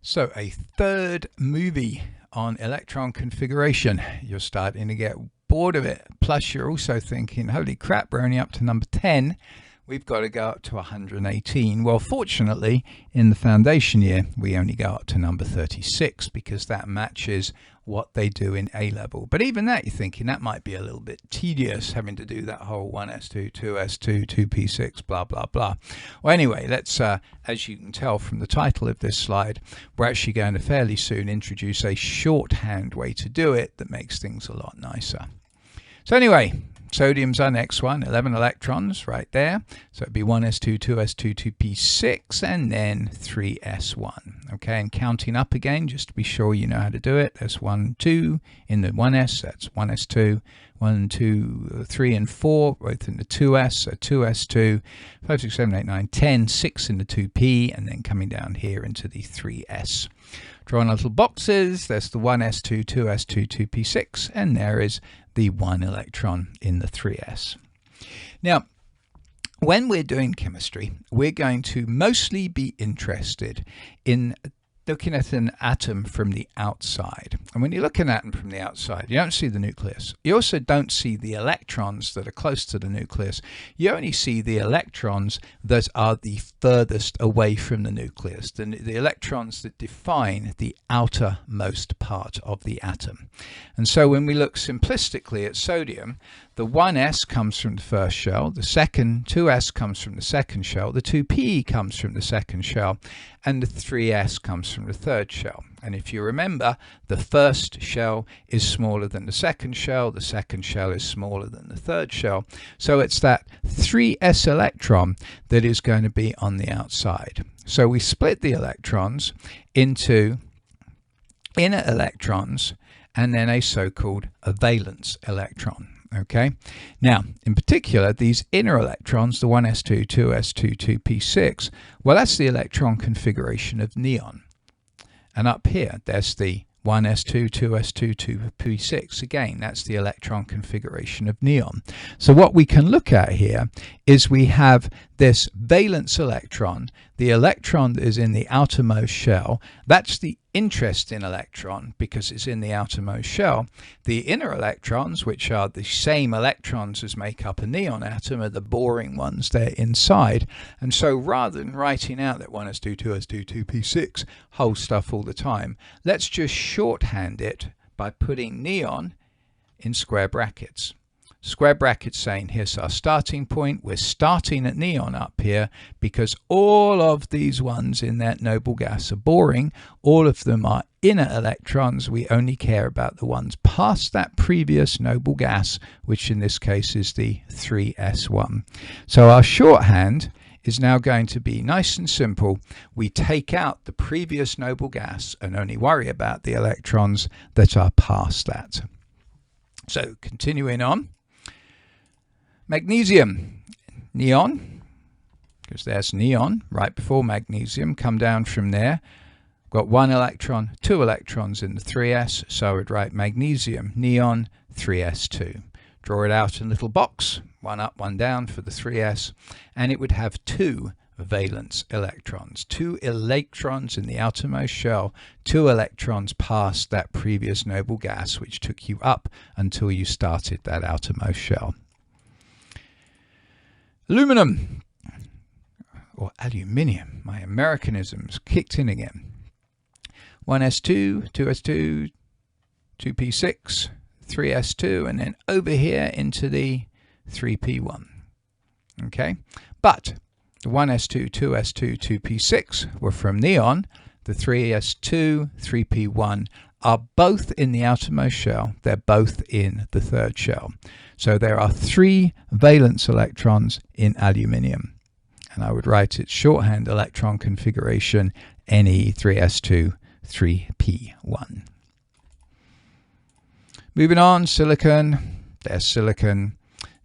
So a third movie on electron configuration. You're starting to get bored of it. Plus you're also thinking, holy crap, we're only up to number 10. We've got to go up to 118. Well, fortunately, in the foundation year, we only go up to number 36 because that matches what they do in A-level. But even that, you're thinking that might be a little bit tedious, having to do that whole 1s2, 2s2, 2p6, blah, blah, blah. Well, anyway, let's, as you can tell from the title of this slide, we're actually going to fairly soon introduce a shorthand way to do it that makes things a lot nicer. So anyway, sodium's our next one, 11 electrons right there. So it'd be 1s2, 2s2, 2p6, and then 3s1. Okay, and counting up again, just to be sure you know how to do it. There's 1, 2 in the 1s, that's 1s2, 1, 2, 3, and 4, both in the 2s, so 2s2, 5, 6, 7, 8, 9, 10, 6 in the 2p, and then coming down here into the 3s. Drawing little boxes, there's the 1s2, 2s2, 2p6, and there is the 1 electron in the 3s. Now, when we're doing chemistry, we're going to mostly be interested in looking at an atom from the outside. And when you look at an atom from the outside, you don't see the nucleus. You also don't see the electrons that are close to the nucleus. You only see the electrons that are the furthest away from the nucleus, the electrons that define the outermost part of the atom. And so when we look simplistically at sodium, the 1s comes from the first shell, the second 2s comes from the second shell, the 2p comes from the second shell, and the 3s comes from the third shell. And if you remember, the first shell is smaller than the second shell is smaller than the third shell. So it's that 3s electron that is going to be on the outside. So we split the electrons into inner electrons and then a so-called valence electron. Okay, now in particular these inner electrons, the 1s2, 2s2, 2p6, well, that's the electron configuration of neon. And up here there's the 1s2, 2s2, 2p6. Again, that's the electron configuration of neon. So what we can look at here is we have this valence electron, the electron that is in the outermost shell. That's the interesting electron because it's in the outermost shell. The inner electrons, which are the same electrons as make up a neon atom, are the boring ones. They're inside. And so rather than writing out that 1s2, 2s2, 2p6 whole stuff all the time, let's just shorthand it by putting neon in square brackets. Square brackets saying here's our starting point. We're starting at neon up here because all of these ones in that noble gas are boring. All of them are inner electrons. We only care about the ones past that previous noble gas, which in this case is the 3s1. So our shorthand is now going to be nice and simple. We take out the previous noble gas and only worry about the electrons that are past that. So continuing on. Magnesium, neon, because there's neon right before magnesium, come down from there. Got 1 electron, 2 electrons in the 3s, so I would write magnesium, neon, 3s2. Draw it out in a little box, 1 up, 1 down for the 3s, and it would have 2 valence electrons. 2 electrons in the outermost shell, 2 electrons past that previous noble gas, which took you up until you started that outermost shell. Aluminum, or aluminium, my Americanisms kicked in again. 1s2, 2s2, 2p6, 3s2, and then over here into the 3p1. Okay, but the 1s2, 2s2, 2p6 were from neon. The 3s2, 3p1 are both in the outermost shell. They're both in the third shell. So there are 3 valence electrons in aluminium. And I would write its shorthand electron configuration Ne3s2, 3p1. Moving on, silicon. There's silicon,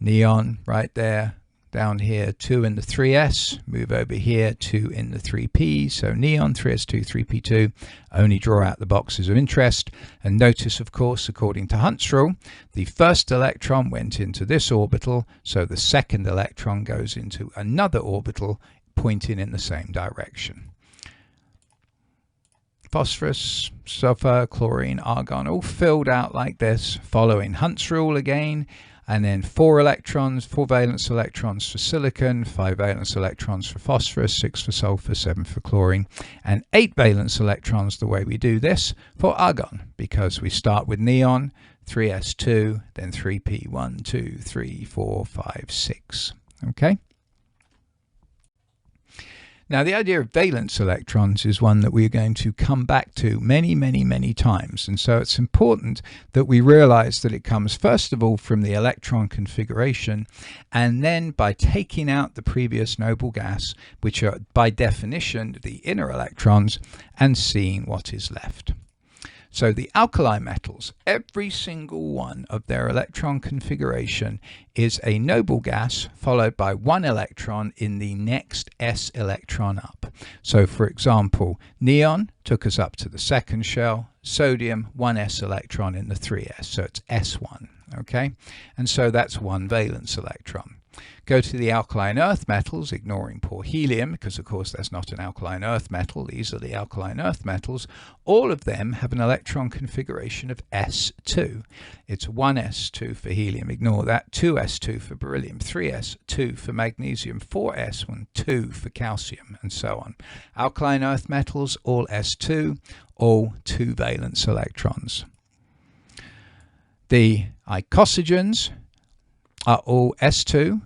neon right there. Down here, 2 in the 3s, move over here, 2 in the 3p, so neon, 3s2, 3p2, only draw out the boxes of interest. And notice, of course, according to Hund's rule, the first electron went into this orbital, so the second electron goes into another orbital pointing in the same direction. phosphorus, sulfur, chlorine, argon, all filled out like this, following Hund's rule again, and then 4 electrons, 4 valence electrons for silicon, 5 valence electrons for phosphorus, 6 for sulfur, 7 for chlorine, and 8 valence electrons the way we do this for argon, because we start with neon, 3s2, then 3p, 1, 2, 3, 4, 5, 6. Okay? Now, the idea of valence electrons is one that we're going to come back to many, many, many times. And so it's important that we realize that it comes, first of all, from the electron configuration, and then by taking out the previous noble gas, which are by definition the inner electrons, and seeing what is left. So the alkali metals, every single one of their electron configuration is a noble gas followed by 1 electron in the next s electron up. So for example, neon took us up to the 2nd shell, sodium 1s electron in the 3s, so it's s1, okay? And so that's 1 valence electron. Go to the alkaline earth metals, ignoring poor helium, because of course that's not an alkaline earth metal. These are the alkaline earth metals. All of them have an electron configuration of s2. It's 1s2 for helium, ignore that, 2s2 for beryllium, 3s2 for magnesium, 4s1, 2 for calcium, and so on. Alkaline earth metals, all s2, all 2 valence electrons. The icosagens are all s2,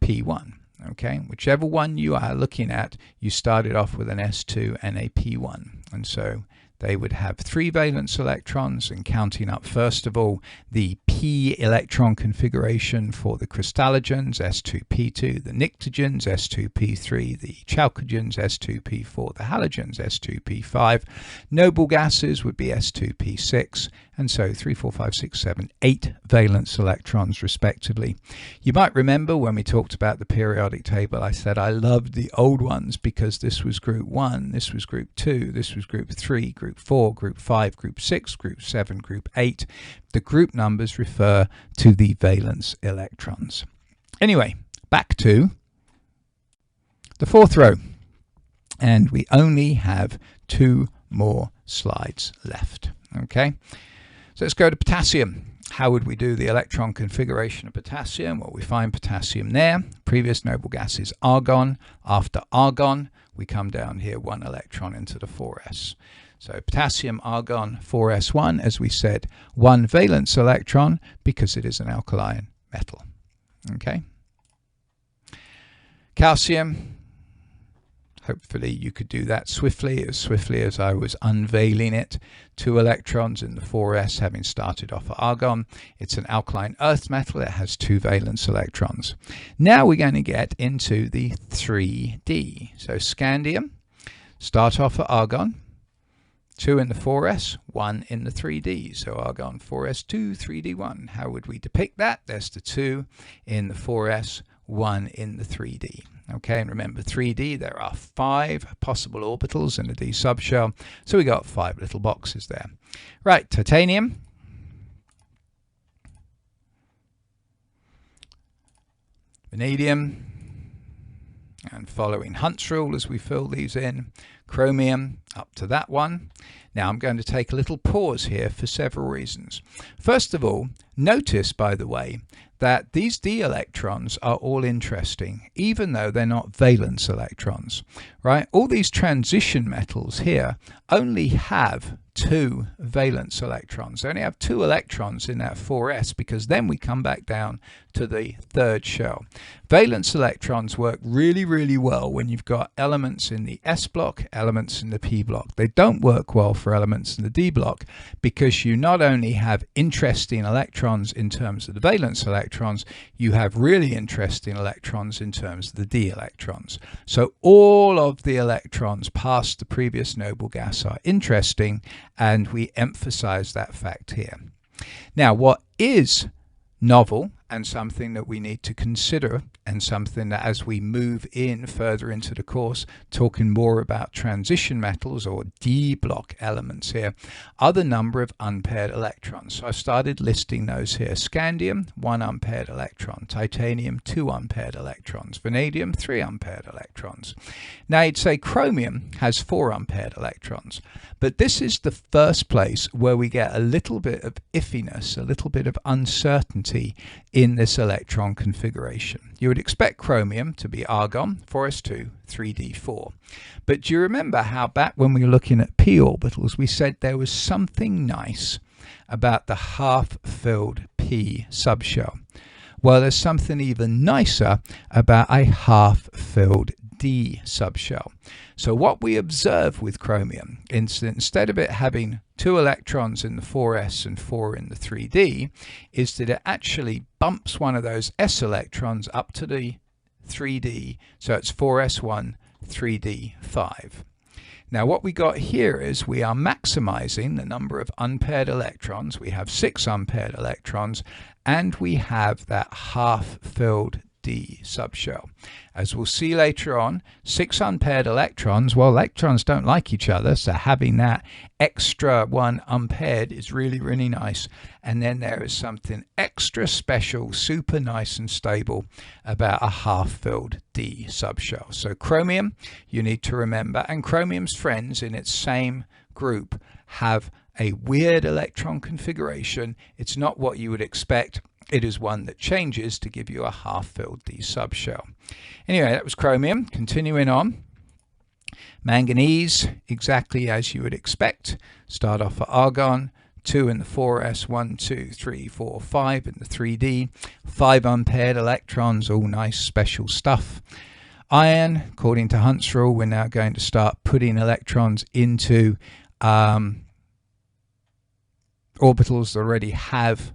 p1. Okay, whichever one you are looking at, you started off with an s2 and a p1, and so they would have 3 valence electrons, and counting up first of all the p electron configuration for the crystallogens, s2p2, the pnictogens, s2p3, the chalcogens, s2p4, the halogens, s2p5. Noble gases would be s2p6, and so 3, 4, 5, 6, 7, 8 valence electrons respectively. You might remember when we talked about the periodic table, I said I loved the old ones because this was group 1, this was group 2, this was group 3, group 4, group 5, group 6, group 7, group 8. The group numbers refer to the valence electrons. Anyway, back to the 4th row. And we only have 2 more slides left. Okay, so let's go to potassium. How would we do the electron configuration of potassium? Well, we find potassium there. Previous noble gas is argon. After argon, we come down here 1 electron into the 4s. So potassium, argon, 4s1, as we said, 1 valence electron because it is an alkaline metal. Okay. Calcium, hopefully you could do that swiftly as I was unveiling it. 2 electrons in the 4s, having started off at argon. It's an alkaline earth metal. It has 2 valence electrons. Now we're going to get into the 3D. So scandium, start off at argon. 2 in the 4s, 1 in the 3d. So argon 4s2, 3d1. How would we depict that? There's the 2 in the 4s, 1 in the 3d. Okay, and remember 3d, there are 5 possible orbitals in the d subshell. So we got 5 little boxes there. Right, titanium. Vanadium. And following Hund's rule as we fill these in, chromium up to that one. Now I'm going to take a little pause here for several reasons. First of all, notice, by the way, that these d electrons are all interesting, even though they're not valence electrons, right? All these transition metals here only have 2 valence electrons. They only have 2 electrons in that 4s, because then we come back down to the 3rd shell. Valence electrons work really, really well when you've got elements in the s block, elements in the p block. They don't work well for elements in the d block, because you not only have interesting electrons in terms of the valence electrons, you have really interesting electrons in terms of the d electrons. So all of the electrons past the previous noble gas are interesting, and we emphasize that fact here. Now, what is novel and something that we need to consider, and something that as we move in further into the course, talking more about transition metals or D block elements here, are the number of unpaired electrons. So I started listing those here. Scandium, 1 unpaired electron. Titanium, 2 unpaired electrons. Vanadium, 3 unpaired electrons. Now you'd say chromium has 4 unpaired electrons, but this is the first place where we get a little bit of iffiness, a little bit of uncertainty in this electron configuration. You would expect chromium to be argon, 4s2, 3d4. But do you remember how back when we were looking at p orbitals, we said there was something nice about the half-filled p subshell? Well, there's something even nicer about a half-filled D subshell. So what we observe with chromium, instead of it having 2 electrons in the 4s and 4 in the 3d, is that it actually bumps one of those s electrons up to the 3d, so it's 4s1, 3d5. Now what we got here is we are maximizing the number of unpaired electrons. We have 6 unpaired electrons, and we have that half-filled D subshell. As we'll see later on, 6 unpaired electrons, well, electrons don't like each other, so having that extra 1 unpaired is really, really nice. And then there is something extra special, super nice and stable about a half-filled D subshell. So chromium, you need to remember, and chromium's friends in its same group have a weird electron configuration. It's not what you would expect. It is one that changes to give you a half-filled D subshell. Anyway, that was chromium. Continuing on. Manganese, exactly as you would expect. Start off at argon, 2 in the 4s, 1, 2, 3, 4, 5 in the 3d, 5 unpaired electrons, all nice special stuff. Iron, according to Hund's rule, we're now going to start putting electrons into orbitals that already have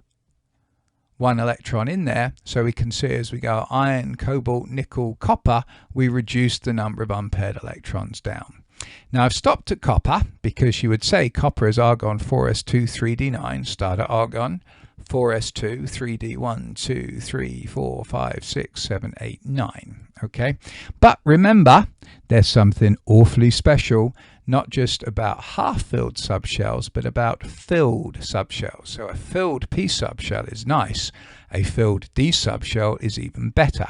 1 electron in there, so we can see as we go iron, cobalt, nickel, copper, we reduce the number of unpaired electrons down. Now I've stopped at copper because you would say copper is argon 4s2 3d9, start at argon 4s2 3d1 2 3 4 5 6 7 8 9. Okay, but remember there's something awfully special, not just about half-filled subshells, but about filled subshells. So a filled P subshell is nice. A filled D subshell is even better.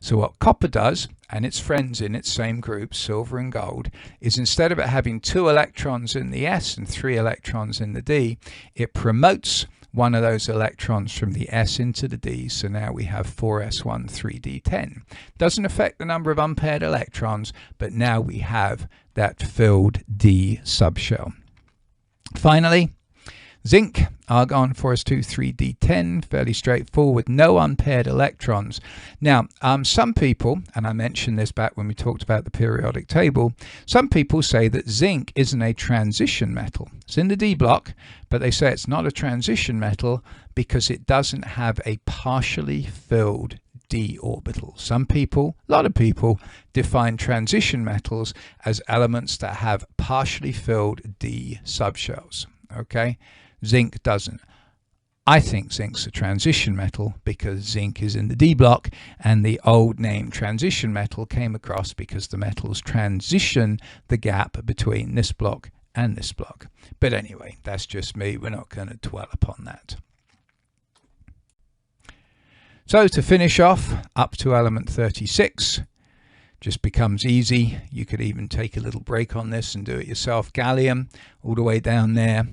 So what copper does, and its friends in its same group, silver and gold, is instead of it having 2 electrons in the S and 3 electrons in the D, it promotes one of those electrons from the S into the D, so now we have 4s1 3d10. Doesn't affect the number of unpaired electrons, but now we have that filled D subshell. Finally, zinc, argon 4s2 3d10, fairly straightforward, no unpaired electrons. Now, some people, and I mentioned this back when we talked about the periodic table, some people say that zinc isn't a transition metal. It's in the D block, but they say it's not a transition metal because it doesn't have a partially filled D orbital. Some people, a lot of people, define transition metals as elements that have partially filled D subshells. Okay, zinc doesn't. I think zinc's a transition metal because zinc is in the D block, and the old name transition metal came across because the metals transition the gap between this block and this block. But anyway, that's just me. We're not going to dwell upon that. So to finish off, up to element 36, just becomes easy. You could even take a little break on this and do it yourself. Gallium, all the way down there.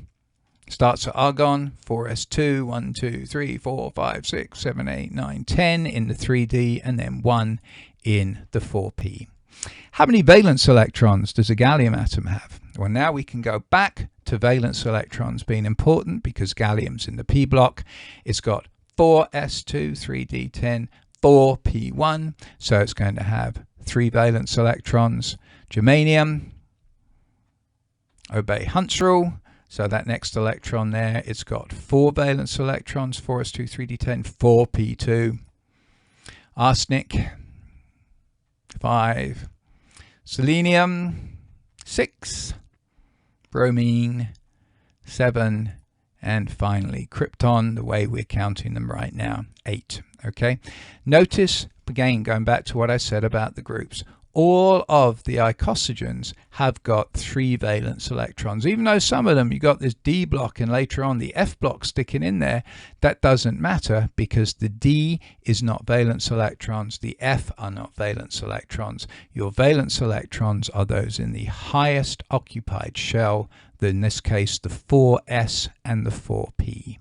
Starts at argon, 4s2, 1, 2, 3, 4, 5, 6, 7, 8, 9, 10 in the 3d, and then 1 in the 4p. How many valence electrons does a gallium atom have? Well, now we can go back to valence electrons being important because gallium's in the p block. It's got 4s2, 3d10, 4p1, so it's going to have 3 valence electrons. Germanium, obey Hund's rule. So that next electron there, it's got 4 valence electrons, 4s2, 3d10, 4p2. Arsenic, 5. Selenium, 6. Bromine, 7. And finally, krypton, the way we're counting them right now, 8. Okay, notice, again, going back to what I said about the groups, all of the icosagens have got 3 valence electrons. Even though some of them, you got this D block and later on the F block sticking in there, that doesn't matter because the D is not valence electrons, the F are not valence electrons. Your valence electrons are those in the highest occupied shell, in this case the 4s and the 4p.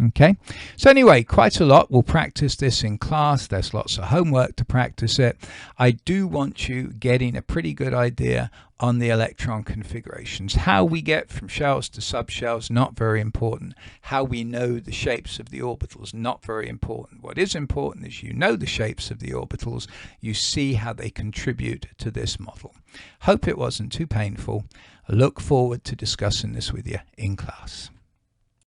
Okay, so anyway, quite a lot. We'll practice this in class. There's lots of homework to practice it. I do want you getting a pretty good idea on the electron configurations. How we get from shells to subshells, not very important. How we know the shapes of the orbitals, not very important. What is important is you know the shapes of the orbitals. You see how they contribute to this model. Hope it wasn't too painful. I look forward to discussing this with you in class.